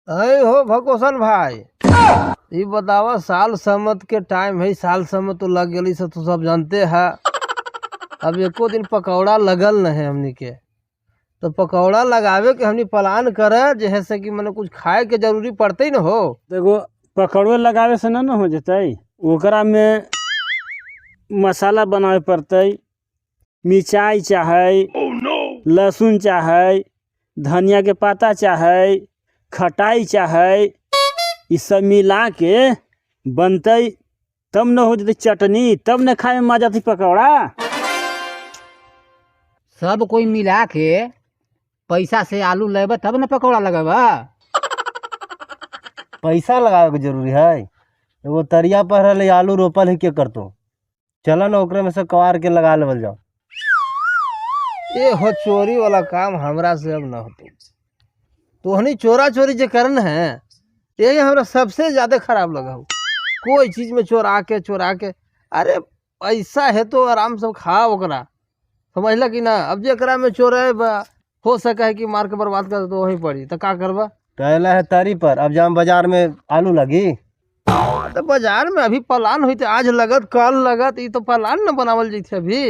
अरे हो भकोसन भाई, ये बतावा साल समत के टाइम है। साल समत तो लग गई से तो सब जानते हैं। अब एको दिन पकौड़ा लगल न है हमनी के, तो पकौड़ा लगावे के हमनी प्लान करे जैसे कि मैंने कुछ खाए के जरूरी पड़ते न हो। देखो पकौड़े लगावे से न हो जतै, ओकरा में मसाला बनावे पड़तै। मिर्चाई चाहे, लहसुन चाहे, धनिया के पत्ता चाहे, खटाई चाहे, ये सब मिला के बनते तब न हो जते चटनी, तब न खाए में मजा आती पकौड़ा। सब कोई मिला के पैसा से आलू लेबा तब न पकौड़ा लगाबा। पैसा लगावे के जरूरी है। वो तरिया पर है आलू रोपल है, के करतो चला न ओकरे में से कवार के लगा लेवल जाओ। ये हो चोरी वाला काम हमरा से अब न होते। तोहनी चोरा चोरी जो करन है, यही हमरा सबसे ज्यादा खराब लगा हो। कोई चीज में चोरा के अरे पैसा है तो आराम से खा ओकरा, समझला कि ना। अब जेकरा में चोरे हो सका है कि मार के बर्बाद कर तो वही पड़ी, तो का करबा। कहला है तारी पर अब जाम बाजार में आलू लगी, तो बाजार में अभी प्लान हुई थे, आज लगत कल लगत, ये तो प्लान न बनावल जाते अभी।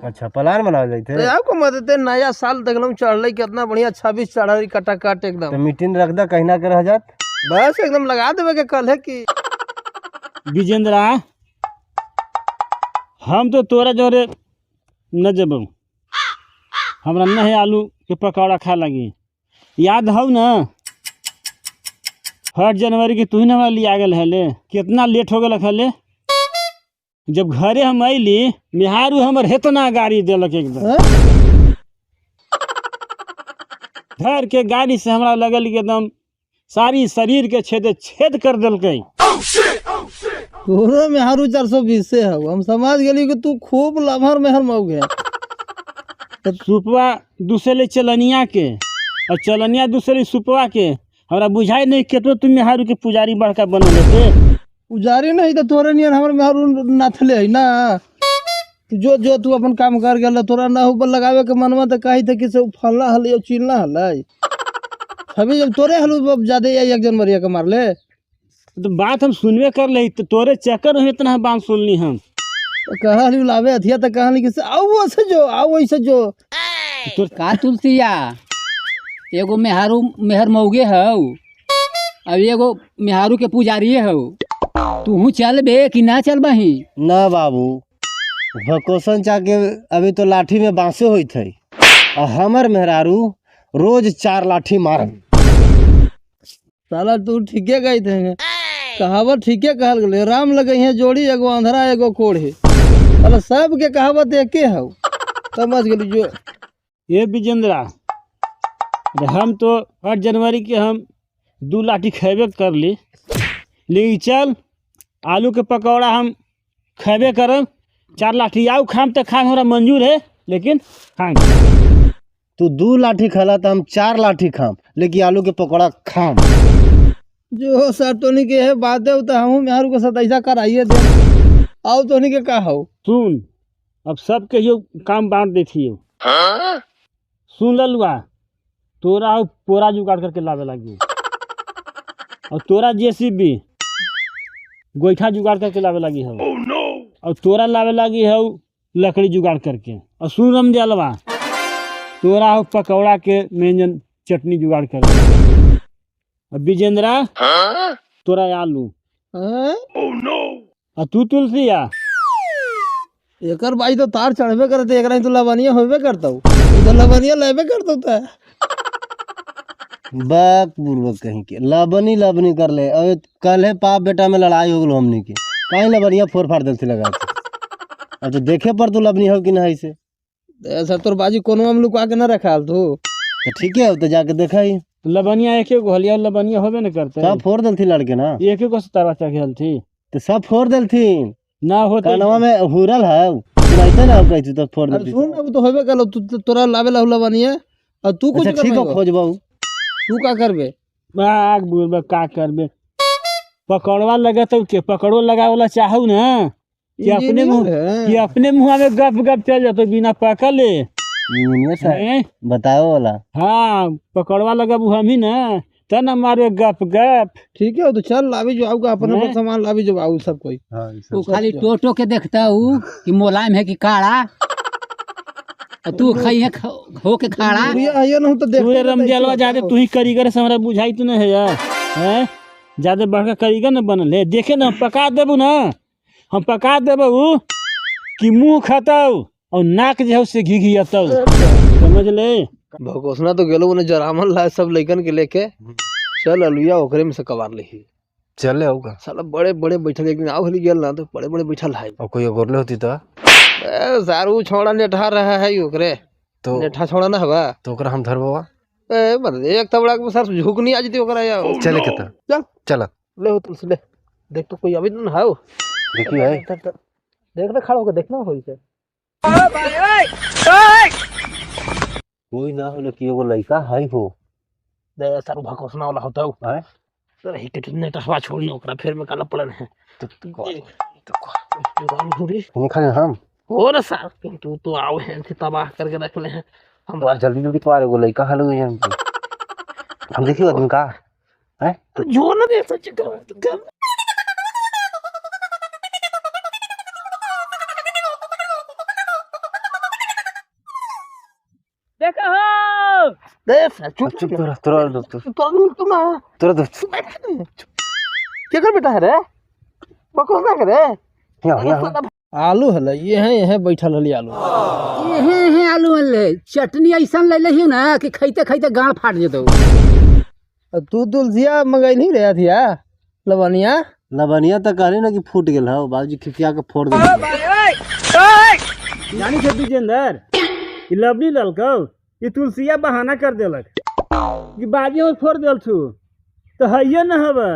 अच्छा प्लान बनावल जाते तो आपको मदद नया साल देखल चढ़ल कितना बढ़िया 26 चढ़ल कटाकट एकदम। तो मीटिंग रख दा कहीं ना के रह जात, बस एकदम लगा देवे के कल है कि। विजेंद्रा, हम तो तोरा जोरे न जब हमरा न है आलू के पकौड़ा खा लगी। याद हो न, हर जनवरी के तू ही न लिया गल है ले, कितना लेट हो गल है। जब घरे हम अली, मेहारू हमर हेतना गाड़ी दिलक एकदम घर के गाड़ी से हमरा लगल कि एकदम सारी शरीर के छेद कर दिलकै। तोरा मेहारू 420 से है, हम समझ गेली कि तू खूब लभर मेहर मऊ गया। सुपवा दूसरे चलनिया के और चलनिया दूसरे सुपवा के, हमरा बुझाई नहीं केतो तुम मेहारू के पुजारी बड़का बनल थे। पुजारी नहीं तो तोरे नियर हमर मेहरू नाथले है ना। जो जो तू अपन काम कर गेल, तोरा ना ऊपर लगावे के मनवा तो कही थे कि से फलना हल चिलना हल। अभी जब तोरे हलू ज्यादा 1 जनवरी के मार ले, तो बात हम सुनबे कर ले, तो तोरे चक्कर में इतना बात सुनली हम। तो कहली लावे हथिया तो कहली कि आओ ऐसे जो, आओ ऐसे जो। तो का तुलसिया, एगो मेहारू मेहर मौगे हौ, अब एगो मेहारू के पुजारी हौ। तू चल बे कि ना चल बही। ना बाबू, भकोसन चाके अभी तो लाठी में बांसे हुई थे, और हमर मेहरारू रोज 4 लाठी मार। साला तू ठीके गई थे, कहावत ठीके कहल गए। राम लगे हैं जोड़ी, एगो अंधरा एगो कोढ़ी, अरे सब के कहावत एके हौ, समझ गेली जो। ये विजेंद्रा, हम तो 8 जनवरी के हम 2 लाठी खेबे कर ली, लेकिन चल आलू के पकौड़ा हम खेबे करब। 4 लाठी आऊ खाम तो खाम, हमरा मंजूर है, लेकिन खाम। तू 2 लाठी खाला तो हम 4 लाठी खाम, लेकिन आलू के पकौड़ा खाम। जो सर तोनी के है बात है, तो हम मेहरू के साथ ऐसा कराइए दे। आओ तोनी के का हो। सुन, अब सब के यो काम बांट देखियो। सुन ललुआ, तोरा पोरा जुगाड़ करके लावे लगी, और तोरा जेसीबी गोईठा जुगाड़ करके लावे लगी हो, और तोरा लावे लगी हो लकड़ी जुगाड़ करके। और सुन रमजालवा, तोरा हो पकौड़ा के व्यंजन चटनी जुगाड़ कर। और विजेंद्रा, तोरा आलू, और तू तुलसिया। एकर भाई तो तार चढ़बे करते, एकरा ही तो लवनिया होबे करता हूँ, तो लवनिया लेबे करता था। बाक बुर्बक कहीं के लबनी कर ले। अबे कल है बाप बेटा में लड़ाई हो गल हमनी के, कहीं लबनिया फोड़ फाड़ देते लगा के। अब तो देखे पर तू लबनी हो कि नहीं से ऐसा तोर बाजी कोनो हम लुका के न रखाल तू, तो ठीक है तो जाके देखा ही। लबनिया एक गो हलिया, लबनिया होबे न करते, सब फोड़ दिल थी लड़के ना, एक गो से तारा चढ़ल थी, तो सब फोड़ दिल थी ना होते कानवा में हुरल है नहीं ना कही तो फोड़ दे। सुन अब तो होबे कल, तोरा लावे ला लबनिया, और तू कुछ ठीक है खोजबाऊ, तू का करबे। बाग बुरबा का करबे, पकड़वा लगे तो के पकड़ो लगावला चाहू ना कि अपने मुँह में गप गप चल जातो बिना पकड़े। बताओ वाला। हाँ, पकड़वा लगब हम ही ना, तना मारे गप गप। ठीक है तो चल लाभी जो आऊगा अपन हैं? अपन सामान लाभी जो आऊ सब कोई। हाँ तू खाली टोटो के देखता हूँ कि मुलायम है कि काड़ा, और तू खई है हो के खाड़ा। ये ना तो देख तू रमजलवा ज्यादा तू ही कारीगर से हमरा बुझाई तो नहीं है यार, हैं ज्यादा बड़का कारीगर न बनल है। देखे ना पका देबू ना, हम पका देबू कि मुंह खतौ और नाक जो है उससे घी घी अतौ, समझ ले। भगोसना तो गेलो ने जरामन ला सब लइकन के लेके चल अलुया ओकरे में से कवार लेही। चले आऊगा साला बड़े बड़े बैठल एक दिन आओ हली गेल ना तो बड़े बड़े बैठल है। और कोई गोरले होती तो सारू छोड़ा नेठा रहा है ओकरे तो नेठा छोड़ा ना हवा तो ओकरा हम धरबवा। ए बस एक तबड़ा के सर झुक नहीं आ जती ओकरा या चले के त चल चल ले हो तुलसी ले देख तो कोई अभी ना हाओ देखी है देख ना खड़ा होकर देखना होई से कोई ना हो कि एगो लड़का है हो दे सारू भगोसना वाला होता हो है तो रही के नेठा हवा छोड़ना ओकरा फिर में काला पड़न है तो पूरी खाने हम हो ना सार तू तो आओ है तबाह करके रख ले हैं हम तो जल्दी जल्दी तो आ एगो लड़का हाल हो हम देखियो आदमी का है तो जो ना दे सच कर देखो हो दे चुप चुप तोरा दोस्त तुम ना तोरा दोस्त क्या कर बेटा है रे बकवास ना करे यहाँ आलू हल ये है बैठल हली आलू ये आलू ले चटनी ऐसा ले ले ना कि खैते खैते गाड़ फाट जतो। तू तुलसिया मंगैली रे थिया लवनिया लबनिया तक कहली ना कि फूट गेल हो बाबूजी खिसिया के फोड़ दे। जानी छे विजेंदर ई लवली ललकौ ई तुलसिया बहाना कर देलक कि बाजी और फोड़ देल छू तो हइये न हबे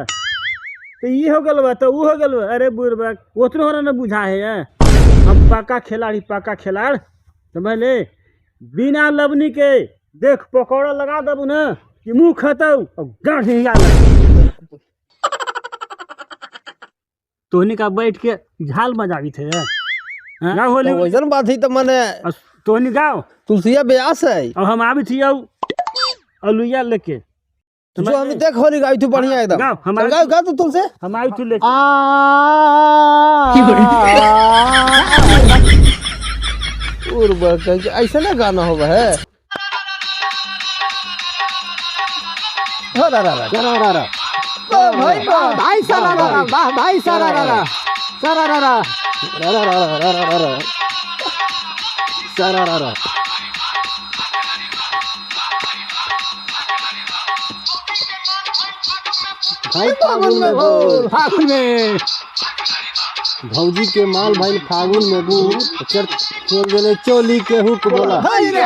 तो ई हो गल बा तो ऊ हो गल बा। अरे बुरबक ओतनो हमरा न बुझा है हम पक्का खिलाड़ी समझ ले। बिना लवनी के देख पकौड़ा लगा देबू ना कि मुंह खतौ और गांठ हिया तोहनी का बैठ के झाल बजावी थे ना होली तो वैसन बात ही तो मने तोहनी गाओ तुलसिया ब्यास है और हम आवी थी अलुइया लेके जो हम देख होली गाई थी बढ़िया एकदम गाओ हम चल गाओ गा तू तुलसे हम आवी थी लेके ऐसा ना गाना होगा है भाई भाई सारा वाह भाई सारा फागुन में भौजी के माल भाई फागुन में गुड़ चल गेले चोली के हुक बोला हाय रे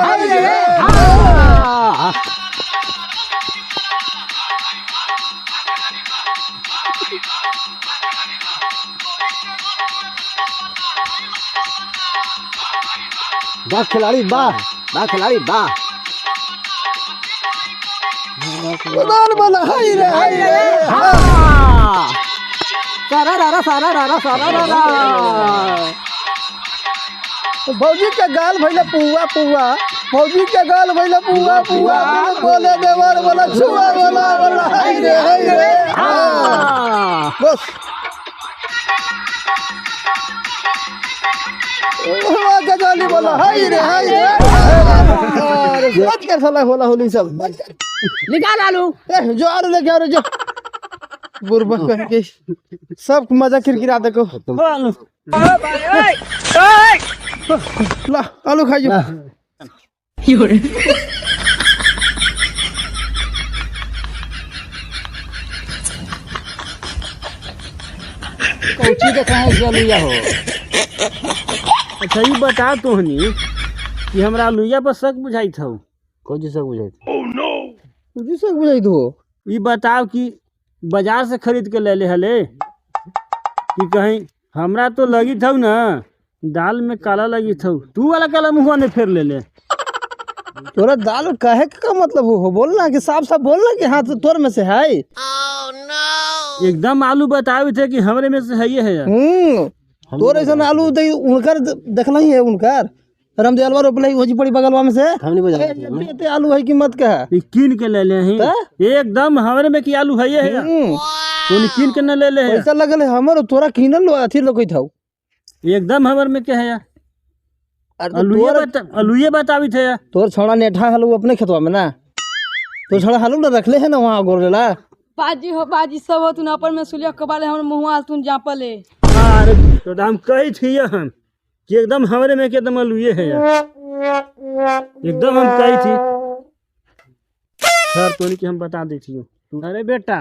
वाह खिलाड़ी वाह खिलाड़ी वाह बोला हाय रे सारा भौजी के गाल भैला पुआ भौजी के गाल भैला पुआ बोले देवर बोला छुआ बोला हाय रे बस गजाली बोला हाय रे बात कर साला होला होली सब निकाल आलू जो आलू लेके आ रे जो बुरबक कह के सब मजा किरकिरा देखो ला आलू खाइयो कौची देखा है जलिया हो। अच्छा ये बता तोहनी कि हमरा लुइया पर शक बुझाई था कोई जी सब बुझाई तुझे सब बुझाई दो ये बताओ कि बाजार से खरीद के ले ले हले कि कहीं हमरा तो लगी था ना दाल में काला लगी था तू वाला काला मुँह ने फेर ले ले तोरा दाल कहे का मतलब हो बोलना कि साफ साफ बोलना कि हाँ तो तोर में से है एकदम आलू बताए थे कि हमरे में से है ये है यार। तोर ऐसा आलू उनकर देखना ही है उनकर रामदेलवा रोपले हो जी पड़ी बगलवा में से हमने बजा एते आलू है कीमत का है ई कीन के ले ले ही एकदम हमरे में की आलू है ये तूने कीन के न ले ले है पैसा लगल है हमर तोरा कीनल लो अथी लोकैत हौ एकदम हमर में के है यार अलुए बतावी थे यार तोर छोड़ा नेठा हलू अपने खेतवा में ना तो छोड़ा हलू ना रखले है ना वहाँ गोरेला बाजी हो बाजी सब हो तुन अपन में सुलिया कबाले हमर मुंहवा तुन जापले अरे तो हम कही थी हम कि एकदम हमरे में के एकदम अलुए है यार एकदम हम कही थी सर तोनी के हम बता दी थी अरे बेटा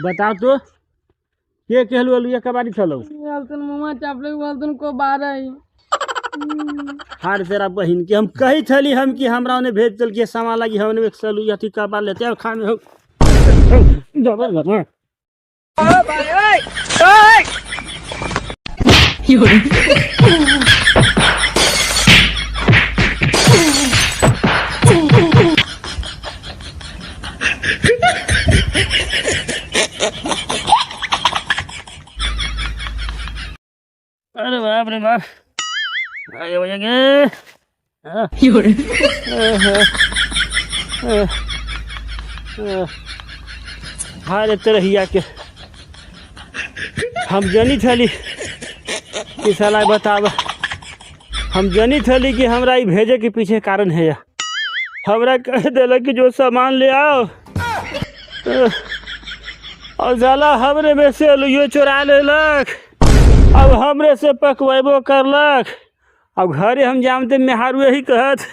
बता तो के कहलू अलुए कबाड़ी चलो तुन मुंहवा चापले बोल तुन को बारे हार तेरा बहन के हम कही थली हम कि हमरा ने भेज चल के सामान लगी हमने एक सलू अथी कबा लेते अब खाने हो जबर घर अरे बाप रे बाप आगे बढ़ेंगे हारे तरहिया के हम जनी थली कि साला बताब हम जनी थली कि हमरा ई भेजे के पीछे कारण है या हमरा कह दिलक कि जो सामान ले आओ और साला हमरे में से अलुए चुरा लेलक अब हमरे से पकवेबो करलक अब घरे हम जानते मेहारू यही कहत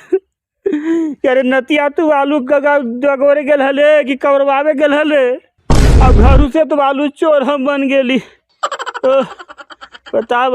कि अरे नतिया तू आलू डगोरे गेल हले कि कवरवावे गेल हले अब घरू से तो आलू चोर हम बन गेली तो बताब